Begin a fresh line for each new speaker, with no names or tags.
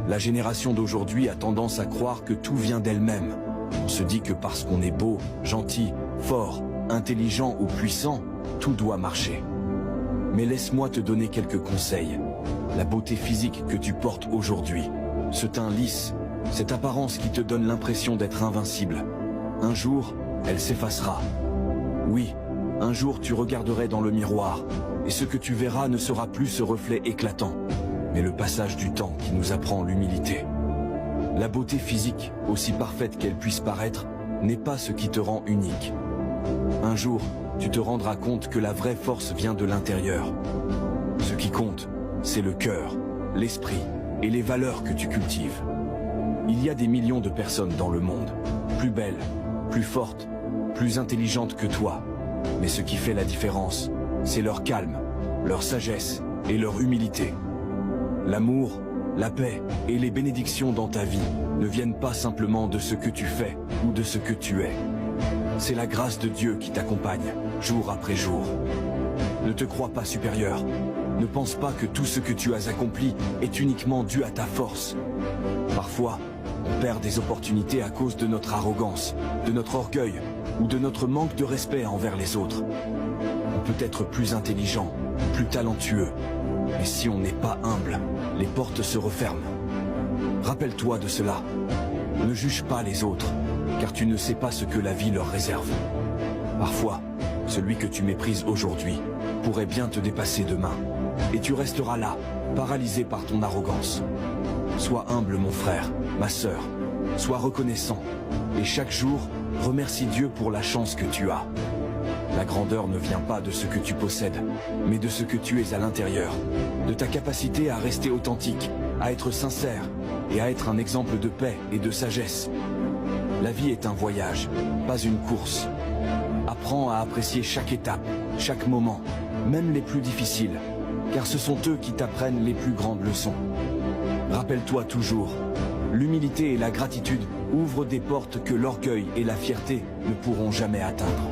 La génération d'aujourd'hui a tendance à croire que tout vient d'elle-même. On se dit que parce qu'on est beau, gentil, fort, intelligent ou puissant, tout doit marcher. Mais laisse-moi te donner quelques conseils. La beauté physique que tu portes aujourd'hui, ce teint lisse, cette apparence qui te donne l'impression d'être invincible, un jour, elle s'effacera. Oui, un jour tu regarderais dans le miroir, et ce que tu verras ne sera plus ce reflet éclatant, mais le passage du temps qui nous apprend l'humilité. La beauté physique, aussi parfaite qu'elle puisse paraître, n'est pas ce qui te rend unique. Un jour, tu te rendras compte que la vraie force vient de l'intérieur. Ce qui compte, c'est le cœur, l'esprit et les valeurs que tu cultives. Il y a des millions de personnes dans le monde, plus belles, plus fortes, plus intelligentes que toi. Mais ce qui fait la différence, c'est leur calme, leur sagesse et leur humilité. L'amour, la paix et les bénédictions dans ta vie ne viennent pas simplement de ce que tu fais ou de ce que tu es. C'est la grâce de Dieu qui t'accompagne, jour après jour. Ne te crois pas supérieur. Ne pense pas que tout ce que tu as accompli est uniquement dû à ta force. Parfois, on perd des opportunités à cause de notre arrogance, de notre orgueil ou de notre manque de respect envers les autres. On peut être plus intelligent, plus talentueux, mais si on n'est pas humble, les portes se referment. Rappelle-toi de cela. Ne juge pas les autres, car tu ne sais pas ce que la vie leur réserve. Parfois, celui que tu méprises aujourd'hui pourrait bien te dépasser demain, et tu resteras là, paralysé par ton arrogance. Sois humble mon frère, ma sœur, sois reconnaissant, et chaque jour, remercie Dieu pour la chance que tu as. La grandeur ne vient pas de ce que tu possèdes, mais de ce que tu es à l'intérieur, de ta capacité à rester authentique, à être sincère, et à être un exemple de paix et de sagesse. La vie est un voyage, pas une course. Apprends à apprécier chaque étape, chaque moment, même les plus difficiles, car ce sont eux qui t'apprennent les plus grandes leçons. Rappelle-toi toujours, l'humilité et la gratitude ouvrent des portes que l'orgueil et la fierté ne pourront jamais atteindre.